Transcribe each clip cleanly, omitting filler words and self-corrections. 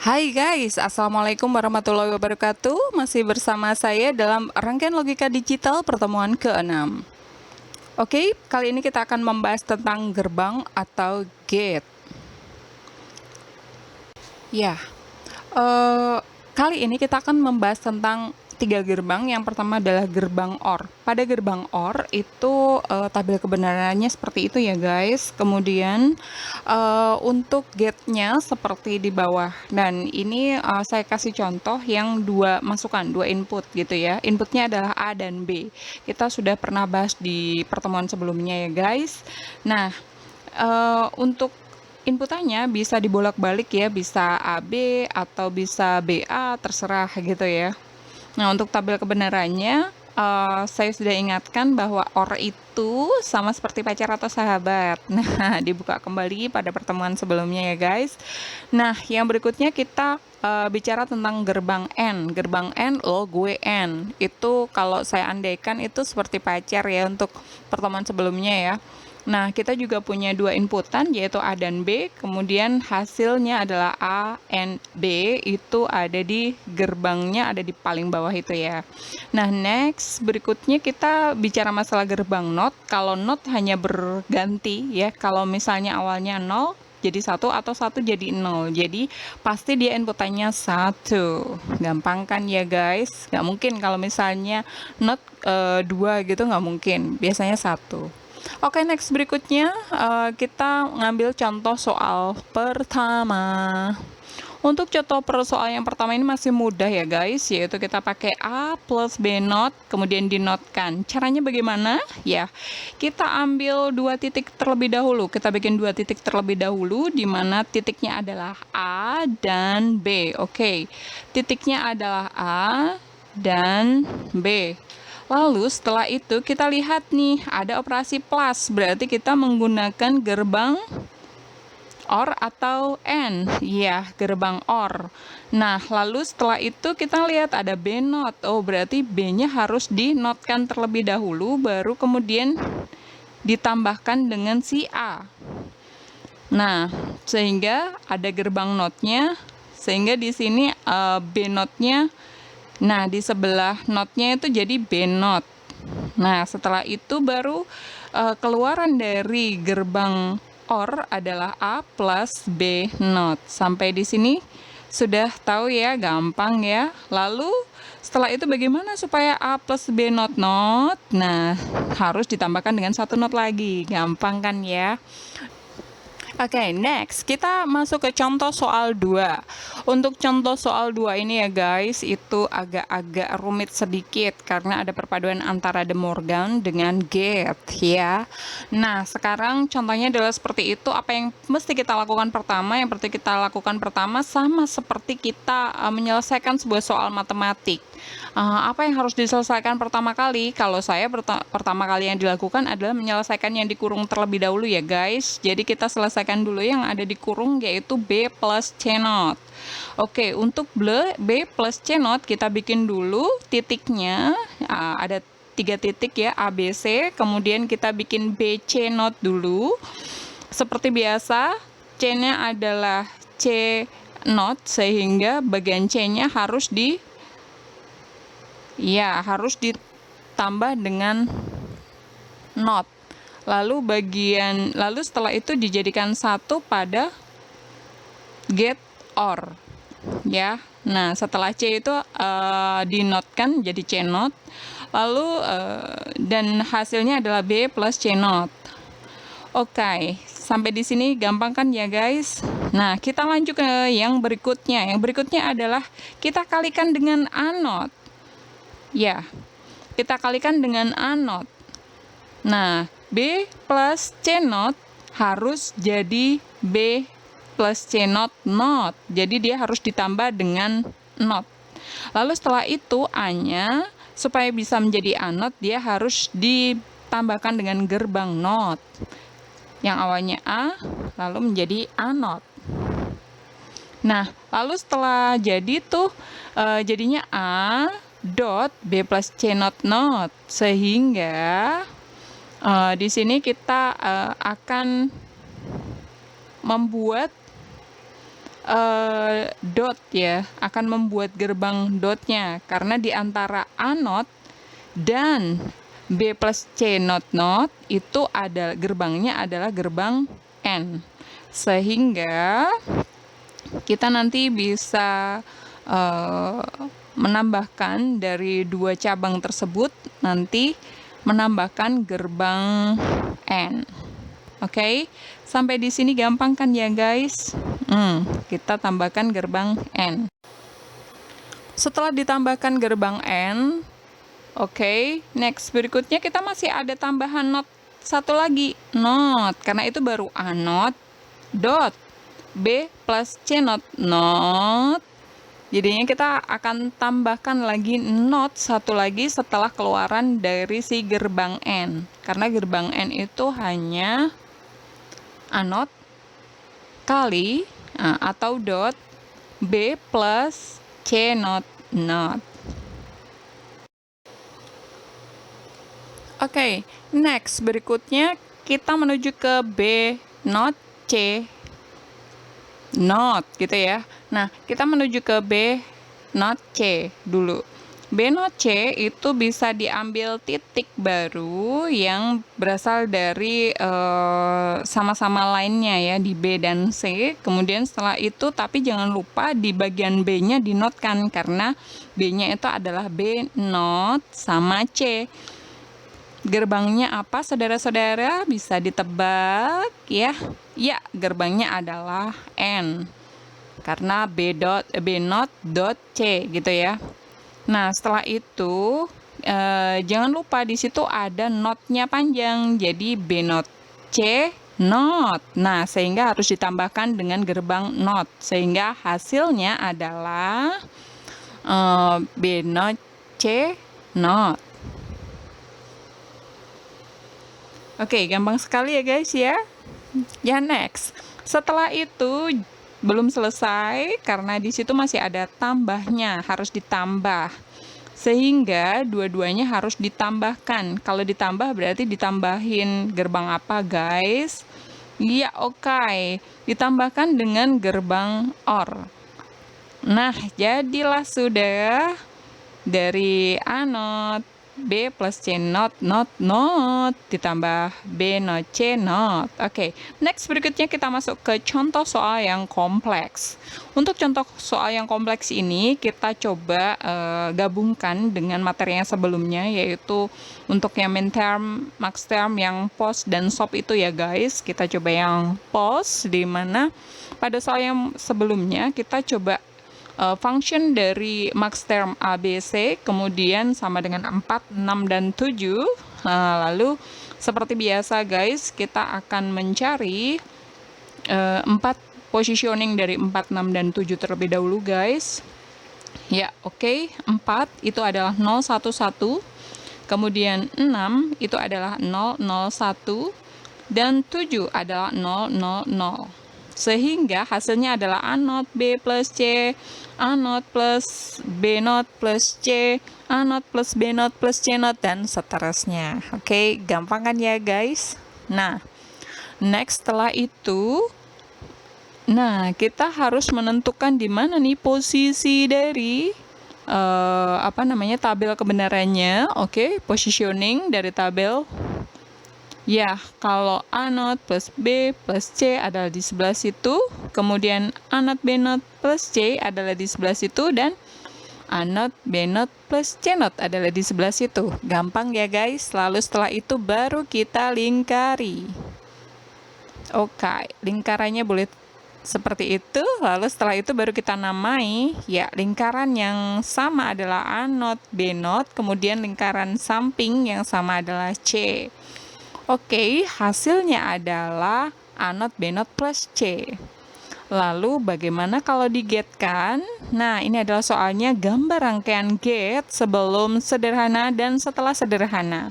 Hai guys, Assalamualaikum warahmatullahi wabarakatuh. Masih bersama saya dalam rangkaian logika digital pertemuan ke-6. Oke, kali ini kita akan membahas tentang gerbang atau gate. Ya, eh, kali ini kita akan membahas tentang tiga gerbang. Yang pertama adalah gerbang OR. Pada gerbang OR itu tabel kebenarannya seperti itu ya guys. Kemudian untuk gate-nya seperti di bawah. Dan ini saya kasih contoh yang dua masukan, dua input gitu ya. Inputnya adalah A dan B. Kita sudah pernah bahas di pertemuan sebelumnya ya guys. Nah, untuk inputannya bisa dibolak-balik ya, bisa AB atau bisa BA, terserah gitu ya. Nah, untuk tabel kebenarannya, saya sudah ingatkan bahwa OR itu sama seperti pacar atau sahabat. Nah, dibuka kembali pada pertemuan sebelumnya ya guys. Nah, yang berikutnya kita bicara tentang gerbang N. Gerbang N, lo, gue, N. Itu kalau saya andaikan itu seperti pacar ya untuk pertemuan sebelumnya ya. Nah, kita juga punya dua inputan yaitu A dan B, kemudian hasilnya adalah A and B, itu ada di gerbangnya, ada di paling bawah itu ya. Nah, next berikutnya kita bicara masalah gerbang NOT. Kalau NOT hanya berganti ya, kalau misalnya awalnya 0 jadi 1 atau 1 jadi 0. Jadi pasti dia inputannya 1. Gampang kan ya guys? Nggak mungkin kalau misalnya NOT 2 gitu, nggak mungkin. Biasanya 1. Oke, next berikutnya kita ngambil contoh soal pertama. Untuk contoh soal yang pertama ini masih mudah ya guys, yaitu kita pakai A plus B not, kemudian dinotkan. Caranya bagaimana? Ya, kita ambil dua titik terlebih dahulu. Kita bikin dua titik terlebih dahulu, di mana titiknya adalah A dan B. Oke, titiknya adalah A dan B. Lalu setelah itu kita lihat nih ada operasi plus, berarti kita menggunakan gerbang OR atau AND. Ya, gerbang OR. Nah, lalu setelah itu kita lihat ada B not. Oh, berarti B-nya harus dinotkan terlebih dahulu baru kemudian ditambahkan dengan si A. Nah, sehingga ada gerbang notnya, sehingga di sini B notnya. Nah, di sebelah notnya itu jadi B not. Nah, setelah itu baru keluaran dari gerbang OR adalah A plus B not. Sampai di sini sudah tahu ya, gampang ya. Lalu setelah itu bagaimana supaya A plus B not not? Nah, harus ditambahkan dengan satu not lagi. Gampang kan ya? Oke, next kita masuk ke contoh soal 2. Untuk contoh soal 2 ini ya guys, itu agak-agak rumit sedikit karena ada perpaduan antara De Morgan dengan Gate ya. Nah, sekarang contohnya adalah seperti itu. Apa yang mesti kita lakukan pertama? Yang perlu kita lakukan pertama sama seperti kita menyelesaikan sebuah soal matematik. Apa yang harus diselesaikan pertama kali? Kalau saya pertama kali yang dilakukan adalah menyelesaikan yang dikurung terlebih dahulu ya guys. Jadi kita selesaikan dulu yang ada di kurung yaitu B plus C not. Oke, untuk B plus C not kita bikin dulu titiknya, ada 3 titik ya, A, B, C. Kemudian kita bikin B, C not dulu. Seperti biasa, C-nya adalah C not, sehingga bagian C-nya harus harus ditambah dengan not. Lalu setelah itu dijadikan satu pada gate OR. Ya. Nah, setelah C itu dinotkan jadi C not. Lalu dan hasilnya adalah B plus C not. Oke, sampai di sini gampang kan ya guys? Nah, kita lanjut ke yang berikutnya. Yang berikutnya adalah kita kalikan dengan A not. Ya, kita kalikan dengan A not. Nah, B plus C not harus jadi B plus C not not. Jadi dia harus ditambah dengan not. Lalu setelah itu A-nya supaya bisa menjadi A not dia harus ditambahkan dengan gerbang not. Yang awalnya A lalu menjadi A not. Nah, lalu setelah jadi tuh jadinya A dot B plus C not not, sehingga di sini kita akan membuat dot ya, akan membuat gerbang dotnya, karena di antara A not dan B plus C not not itu ada gerbangnya adalah gerbang N, sehingga kita nanti bisa menambahkan dari dua cabang tersebut, nanti menambahkan gerbang N. Oke, sampai di sini gampang kan ya guys? Kita tambahkan gerbang N. Setelah ditambahkan gerbang N, oke, next berikutnya kita masih ada tambahan not satu lagi, not, karena itu baru A not dot B plus C not not. Jadinya kita akan tambahkan lagi not satu lagi setelah keluaran dari si gerbang N. Karena gerbang N itu hanya A not kali atau dot B plus C not not. Oke, next berikutnya kita menuju ke B not C not gitu ya. Nah, kita menuju ke B not C dulu. B not C itu bisa diambil titik baru yang berasal dari sama-sama lainnya ya, di B dan C. Kemudian setelah itu, tapi jangan lupa di bagian B-nya dinotkan, karena B-nya itu adalah B not sama C. Gerbangnya apa, saudara-saudara? Bisa ditebak ya? Ya, gerbangnya adalah N. Karena B not dot C gitu ya. Nah, setelah itu jangan lupa di situ ada notnya panjang. Jadi B not C not. Nah, sehingga harus ditambahkan dengan gerbang not. Sehingga hasilnya adalah B not C not. Oke, gampang sekali ya guys ya. Ya, next. Setelah itu belum selesai karena di situ masih ada tambahnya, harus ditambah. Sehingga dua-duanya harus ditambahkan. Kalau ditambah berarti ditambahin gerbang apa, guys? Ya, oke. Ditambahkan dengan gerbang OR. Nah, jadilah sudah dari A not B plus C not not not ditambah B not C not. Oke, next berikutnya kita masuk ke contoh soal yang kompleks. Untuk contoh soal yang kompleks ini kita coba gabungkan dengan materi yang sebelumnya, yaitu untuk yang min term, max term, yang post dan sob itu ya guys. Kita coba yang post, di mana pada soal yang sebelumnya kita coba function dari max term A, B, C, kemudian sama dengan 4, 6, dan 7. Lalu seperti biasa guys, kita akan mencari 4 positioning dari 4, 6, dan 7 terlebih dahulu guys. Ya, oke. 4 itu adalah 0, 1, 1. Kemudian 6 itu adalah 0, 0, 1. Dan 7 adalah 0, 0, 0. Sehingga hasilnya adalah A not B plus C, A not plus B not plus C, A not plus B not plus C not, dan seterusnya. Oke, gampang kan ya guys? Nah, next setelah itu, kita harus menentukan di mana nih posisi dari tabel kebenarannya. Oke, positioning dari tabel. Ya, kalau A not plus B plus C adalah di sebelah situ, kemudian A not B not plus C adalah di sebelah situ, dan A not B not plus C not adalah di sebelah situ. Gampang ya guys. Lalu setelah itu baru kita lingkari. Oke, lingkarannya boleh seperti itu. Lalu setelah itu baru kita namai. Ya, lingkaran yang sama adalah A not B not, kemudian lingkaran samping yang sama adalah C. Oke, hasilnya adalah A not B not plus C. Lalu bagaimana kalau digetkan? Nah, ini adalah soalnya gambar rangkaian get sebelum sederhana dan setelah sederhana.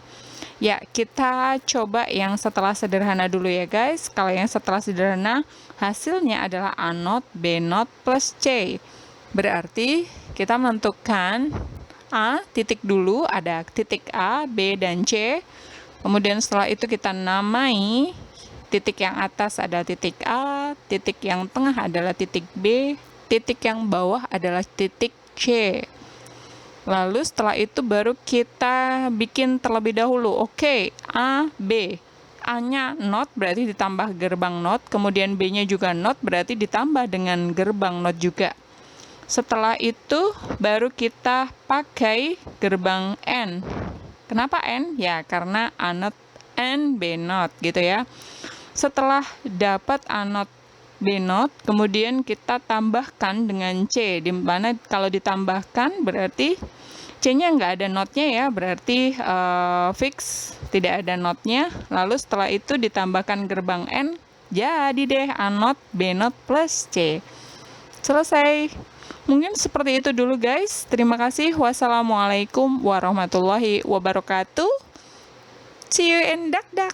Ya, kita coba yang setelah sederhana dulu ya guys. Kalau yang setelah sederhana, hasilnya adalah A not B not plus C. Berarti kita menentukan A titik dulu, ada titik A, B, dan C. Kemudian setelah itu kita namai titik yang atas adalah titik A, titik yang tengah adalah titik B, titik yang bawah adalah titik C. Lalu setelah itu baru kita bikin terlebih dahulu. Oke, A, B. A-nya not berarti ditambah gerbang not, kemudian B-nya juga not berarti ditambah dengan gerbang not juga. Setelah itu baru kita pakai gerbang N. Kenapa N? Ya karena A not and B not gitu ya. Setelah dapat A not B not, kemudian kita tambahkan dengan C, di mana kalau ditambahkan berarti C-nya nggak ada notnya ya, berarti fix tidak ada notnya. Lalu setelah itu ditambahkan gerbang N, jadi deh A not B not plus C. Selesai. Mungkin seperti itu dulu guys. Terima kasih. Wassalamualaikum warahmatullahi wabarakatuh. See you in Dak Dak.